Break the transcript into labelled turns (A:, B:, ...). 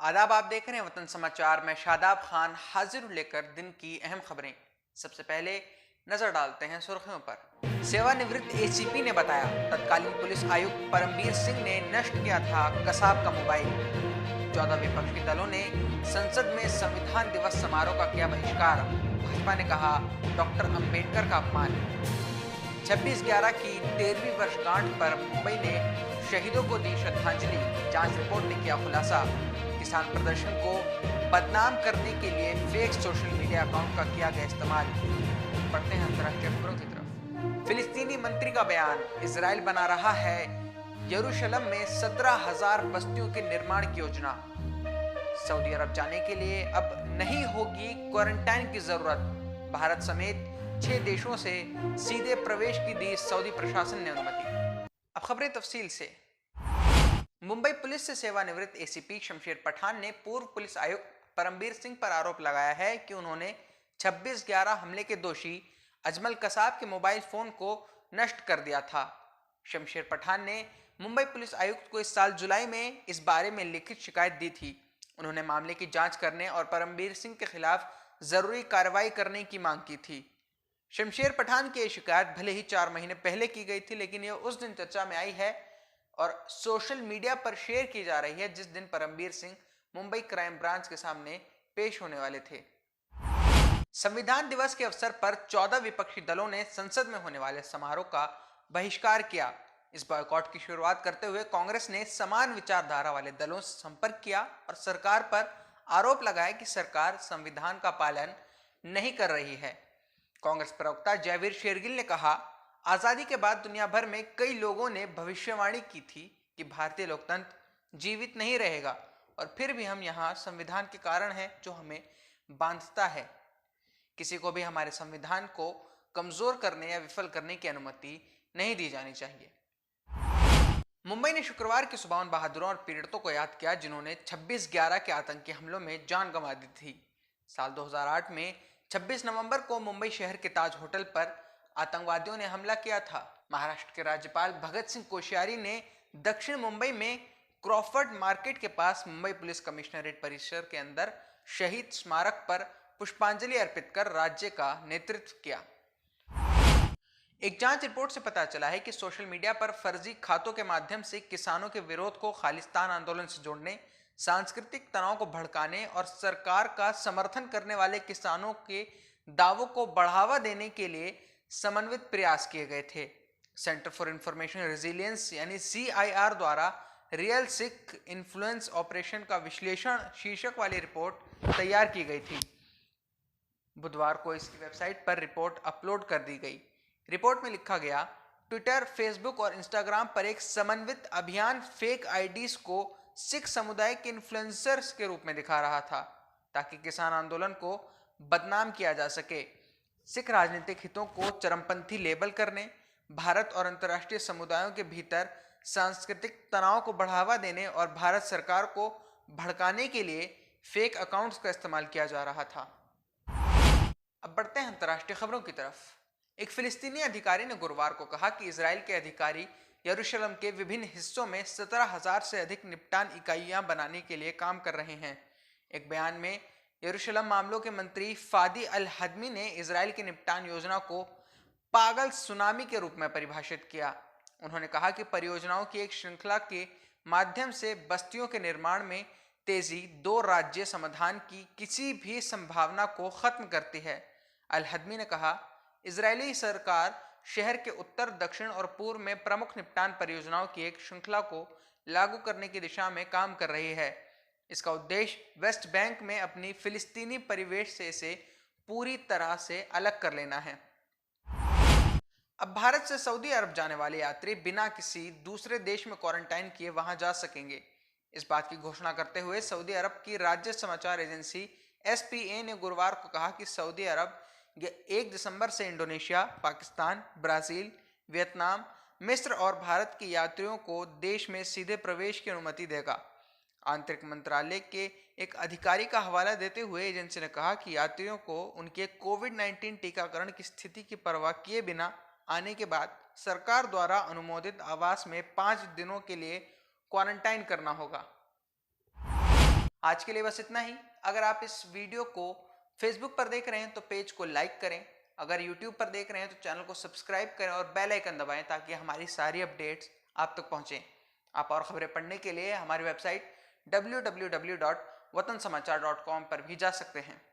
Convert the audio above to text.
A: आदाब, आप देख रहे हैं वतन समाचार। मैं शादाब खान हाजिर हूं लेकर दिन की अहम खबरें। सबसे पहले नजर डालते हैं सुर्खियों पर। सेवानिवृत्त एसीपी ने बताया, तत्कालीन पुलिस आयुक्त परमबीर सिंह ने नष्ट किया था कसाब का मोबाइल। 14 विपक्षी दलों ने संसद में संविधान दिवस समारोह का किया बहिष्कार। भाजपा ने कहा डॉक्टर अंबेडकर का अपमान। 26/11 की 13वीं वर्षगांठ पर मुंबई ने शहीदों को दी श्रद्धांजलि। जांच रिपोर्ट ने किया खुलासा। किसान प्रदर्शन को बदनाम करने के लिए फेक सोशल मीडिया अकाउंट का किया गया इस्तेमाल। बढ़ते हैं अंतर्राष्ट्रीय खबरों की तरफ। फिलिस्तीनी मंत्री का बयान, इजराइल बना रहा है यरूशलेम में 17,000 बस्तियों के निर्माण की योजना। सऊदी अरब जाने के लिए अब नहीं होगी क्वारंटाइन की जरूरत। भारत समेत 6 देशों से सीधे प्रवेश की दी सऊदी प्रशासन ने अनुमति। अब खबरें तफसील से। मुंबई पुलिस से सेवानिवृत्त एसीपी शमशेर पठान ने पूर्व पुलिस आयुक्त परमबीर सिंह पर आरोप लगाया है कि उन्होंने 26/11 हमले के दोषी अजमल कसाब के मोबाइल फोन को नष्ट कर दिया था। शमशेर पठान ने मुंबई पुलिस आयुक्त को इस साल जुलाई में इस बारे में लिखित शिकायत दी थी। उन्होंने मामले की जांच करने और परमबीर सिंह के खिलाफ जरूरी कार्रवाई करने की मांग की थी। शमशेर पठान की यह शिकायत भले ही 4 महीने पहले की गई थी, लेकिन यह उस दिन चर्चा में आई है और सोशल मीडिया पर शेयर की जा रही है जिस दिन परमबीर सिंह मुंबई क्राइम ब्रांच के सामने पेश होने वाले थे। संविधान दिवस के अवसर पर 14 विपक्षी दलों ने संसद में होने वाले समारोह का बहिष्कार किया। इस बॉयकॉट की शुरुआत करते हुए कांग्रेस ने समान विचारधारा वाले दलों से संपर्क किया और सरकार पर आरोप लगाया कि सरकार संविधान का पालन नहीं कर रही है। कांग्रेस प्रवक्ता जयवीर शेरगिल ने कहा, आजादी के बाद दुनिया भर में कई लोगों ने भविष्यवाणी की थी कि भारतीय लोकतंत्र जीवित नहीं रहेगा और फिर भी हम यहाँ संविधान के कारण है जो हमें बांधता है। किसी को भी हमारे संविधान को कमजोर करने या विफल करने की अनुमति नहीं दी जानी चाहिए। मुंबई ने शुक्रवार की सुबह उन बहादुरों और पीड़ितों को याद किया जिन्होंने 26/11 के आतंकी हमलों में जान गंवा दी थी। साल 2008 में 26 नवंबर को मुंबई शहर के ताज होटल पर आतंकवादियों ने हमला किया था। महाराष्ट्र के राज्यपाल भगत सिंह कोश्यारी ने दक्षिण मुंबई में क्रॉफर्ड मार्केट के पास मुंबई पुलिस कमिश्नरेट परिसर के अंदर शहीद स्मारक पर पुष्पांजलि अर्पित कर राज्य का नेतृत्व किया। एक जांच रिपोर्ट से पता चला है कि सोशल मीडिया पर फर्जी खातों के माध्यम से किसानों के विरोध को खालिस्तान आंदोलन से जोड़ने, सांस्कृतिक तनाव को भड़काने और सरकार का समर्थन करने वाले किसानों के दावों को बढ़ावा देने के लिए समन्वित प्रयास किए गए थे। सेंटर फॉर इंफॉर्मेशन रेजिलियंस यानी CIR द्वारा रियल सिख इन्फ्लुएंस ऑपरेशन का विश्लेषण शीर्षक वाली रिपोर्ट तैयार की गई थी। बुधवार को इसकी वेबसाइट पर रिपोर्ट अपलोड कर दी गई। रिपोर्ट में लिखा गया, ट्विटर, फेसबुक और इंस्टाग्राम पर एक समन्वित अभियान फेक आईडीज को सिख समुदाय के इन्फ्लुएंसर्स के रूप में दिखा रहा था ताकि किसान आंदोलन को बदनाम किया जा सके। सिख राजनीतिक हितों को चरमपंथी लेबल करने, भारत और अंतर्राष्ट्रीय समुदायों के भीतर सांस्कृतिक तनाव को बढ़ावा देने और भारत सरकार को भड़काने के लिए फेक अकाउंट्स का इस्तेमाल किया जा रहा था। अब बढ़ते हैं अंतर्राष्ट्रीय खबरों की तरफ। एक फिलिस्तीनी अधिकारी ने गुरुवार को कहा कि इजराइल के अधिकारी यरूशलेम के विभिन्न हिस्सों में 17,000 से अधिक निपटान इकाइयां बनाने के लिए काम कर रहे हैं। एक बयान में यरूशलेम मामलों के मंत्री फादी अल हदमी ने इजराइल की निपटान योजना को पागल सुनामी के रूप में परिभाषित किया। उन्होंने कहा कि परियोजनाओं की एक श्रृंखला के माध्यम से बस्तियों के निर्माण में तेजी 2 राज्य समाधान की किसी भी संभावना को खत्म करती है। अल हदमी ने कहा, इजरायली सरकार शहर के उत्तर, दक्षिण और पूर्व में प्रमुख निपटान परियोजनाओं की एक श्रृंखला को लागू करने की दिशा में काम कर रही है। इसका उद्देश्य वेस्ट बैंक में अपनी फिलिस्तीनी परिवेश से इसे पूरी तरह से अलग कर लेना है। अब भारत से सऊदी अरब जाने वाले यात्री बिना किसी दूसरे देश में क्वारंटाइन किए वहां जा सकेंगे। इस बात की घोषणा करते हुए सऊदी अरब की राज्य समाचार एजेंसी SPA ने गुरुवार को कहा कि सऊदी अरब 1 दिसंबर से इंडोनेशिया, पाकिस्तान, ब्राजील, वियतनाम, मिस्र और भारत के यात्रियों को देश में सीधे प्रवेश की अनुमति देगा। आंतरिक मंत्रालय के एक अधिकारी का हवाला देते हुए एजेंसी ने कहा कि यात्रियों को उनके कोविड-19 टीकाकरण की स्थिति की परवाह किए बिना आने के बाद सरकार द्वारा अनुमोदित आवास में 5 दिनों के लिए क्वारंटाइन करना होगा। आज के लिए बस इतना ही। अगर आप इस वीडियो को फेसबुक पर देख रहे हैं तो पेज को लाइक करें, अगर यूट्यूब पर देख रहे हैं तो चैनल को सब्सक्राइब करें और बेल आइकन दबाएं ताकि हमारी सारी अपडेट्स आप तक पहुंचें। आप और खबरें पढ़ने के लिए हमारी वेबसाइट www.watansamaachar.com पर भी जा सकते हैं।